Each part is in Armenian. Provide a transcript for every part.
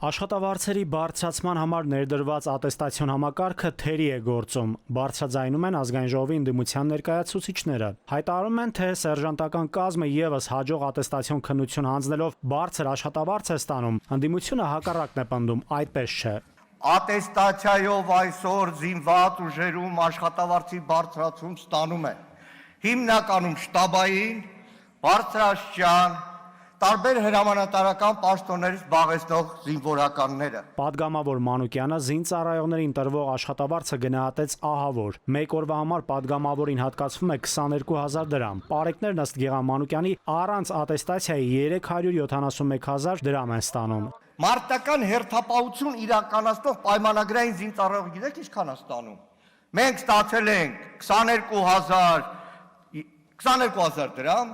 Աշխատավարձերի բարձրացման համար ներդրված ատեստացիոն համակարգը թերի է գործում, բարձրաձայնում են ազգային ժողովի ընդդիմության ներկայացուցիչները։ Հայտարարում են, թե սերժանտական կազմը ևս հաջող ատեստացիոն քննություն հանձնելով բարձր աշխատավարձ է ստանում։ Ընդդիմությունը հակառակն է պնդում, այդպես չէ։ Ատեստացիայով այսօր զինված ուժերում աշխատավարձի բարձրացում ստանում են հիմնականում շտաբային, բարձրաստիճան, տարբեր հրամանատարական պաշտոններից զբաղեցնող զինվորականները։ Պատգամավոր Մանուկյանը զինծառայողներին տրվող աշխատավարձը գնահատեց ահավոր։ Մեկ օրվա համար պատգամավորին հատկացվում է 22,000 դրամ։ Պարեկներն ըստ Գեղամ Մանուկյանի առանց ատեստացիայի 371,000 դրամ են ստանում։ Մարտական հերթապահություն իրականացնող պայմանագրային զինծառայող գիտեք ինչքան է ստանում։ Մենք ստացել ենք 22,000 դրամ,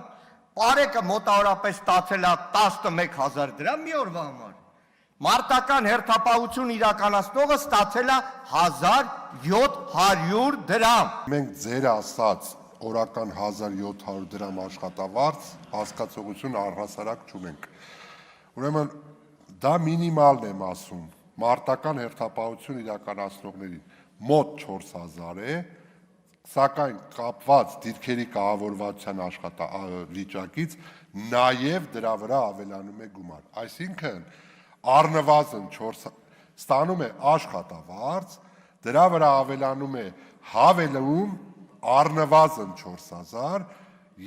պարեկը մոտավորապես ստացել է 11,000 դրամ մի օրվա համար։ Մարտական հերթապահություն իրականացնողը ստացել է 1,700 դրամ։ Մենք ձեր ասած օրական 1,700 դրամ աշխատավարձ հասկացողություն առհասարակ չունենք։ Ուրեմն դա մինիմալն եմ ասում, մարտական հերթապահություն իրականացնողներին մոտ 4,000 է, սակայն կապված դիրքերի կահավորվածության վիճակից նաև դրա վրա ավելանում է գումար։ Այսինքն առնվազն 4 ստանում է աշխատավարձ, դրա վրա ավելանում է հավելում առնվազն 4,000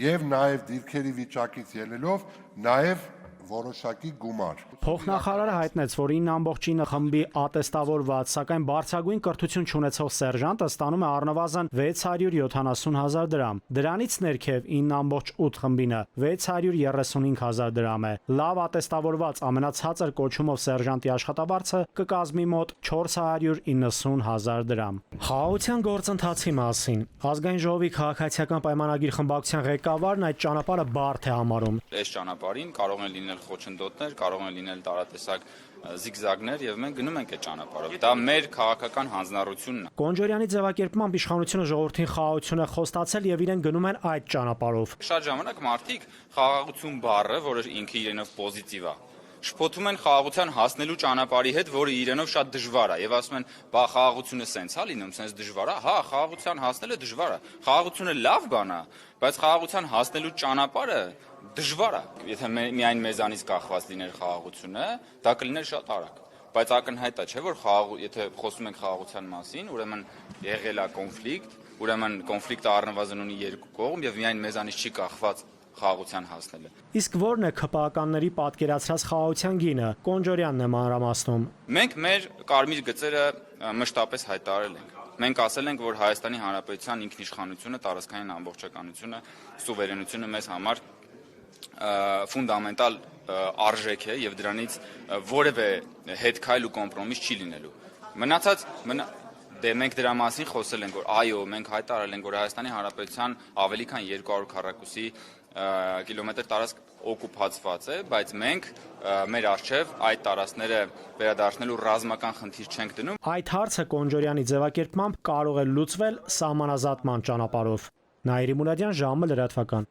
եւ նաև դիրքերի վիճակից ելնելով նաև որոշակի գումար։ Փոխնախարարը հայտնեց, որ 9.9 խմբի ատեստավորված, սակայն բարձրագույն կրթություն չունեցող սերժանտը ստանում է առնվազն 670,000 դրամ։ Դրանից ներքև 9.8 խմբինը 635,000 դրամ է։ Լավ ատեստավորված ամենացածր կոչումով սերժանտի աշխատավարձը կկազմի մոտ 490,000 դրամ։ Խաղաղության գործընթացի մասին ազգային ժողովի քաղաքացիական պայմանագիր խմբակցության ղեկավարն այդ ճանապարհը բարդ է համարում։ Այս ճանապարհին կարող են լինել խոչընդոտներ, կարող են լինել տարատեսակ զիգզագներ եւ մենք գնում ենք այդ ճանապարհով։ Դա մեր քաղաքական հանձնառությունն է։ Կոնջորյանի ձևակերպմամբ իշխանությունը ժողովրդին խաղաղություն է խոստացել եւ իրեն գնում են այդ ճանապարհով։ Շատ ժամանակ մարդիկ խաղաղություն բառը, որը ինքը իրենով պոզիտիվ է, շփոթում են խաղաղության հասնելու ճանապարհի հետ, որը իրենով շատ դժվար է, եւ ասում են, բա խաղաղությունը սենց է լինում, սենց դժվար է։ Հա, խաղաղության հասնելը դժվար է։ Խաղաղությունը լավ բան է, բայց խաղաղության հասնելու ճանապարհը դժվար է։ Եթե միայն մեզանից կախված լիներ խաղաղությունը, դա կլիներ շատ արագ։ Բայց ակնհայտ է, չէ՞ որ եթե խոսում ենք խաղաղության մասին, ուրեմն եղել է կոնֆլիկտ, ուրեմն կոնֆլիկտը առնվազն ունի երկու կողմ եւ միայն մեզանից չի կախված խաղաղության հասնելը։ Իսկ ո՞րն է ՔՊԱ-ականների պատկերացրած խաղաղության գինը։ Կոնջորյանն է մանրամասնում։ Մենք մեր կարմիր գծերը մշտապես հայտարարել ենք։ Մենք ասել ենք, որ Հայաստանի Հանրապետության ինքնիշխանությունը, տարածքային ամբողջականությունը, սուվերենությունը մեզ համար ֆունդամենտալ արժեք է եւ դրանից որևէ հետքայլ ու կոմպրոմիս չի լինելու։ Մնացած մենք դրա մասին խոսել ենք, որ այո, մենք հայտարարել ենք, որ Հայաստանի Հանրապետության ավելի քան 200 քառակուսի կիլոմետր տարածք օկուպացված է, բայց մենք մեր առջև այդ տարածքները վերադարձնելու ռազմական խնդիր չենք դնում։ Այդ հարցը Կոնջորյանի ձևակերպմամբ կարող է լուծվել սահմանազատման ճանապարհով։ Նաիրի Մուրադյան, ժամը լրատվական։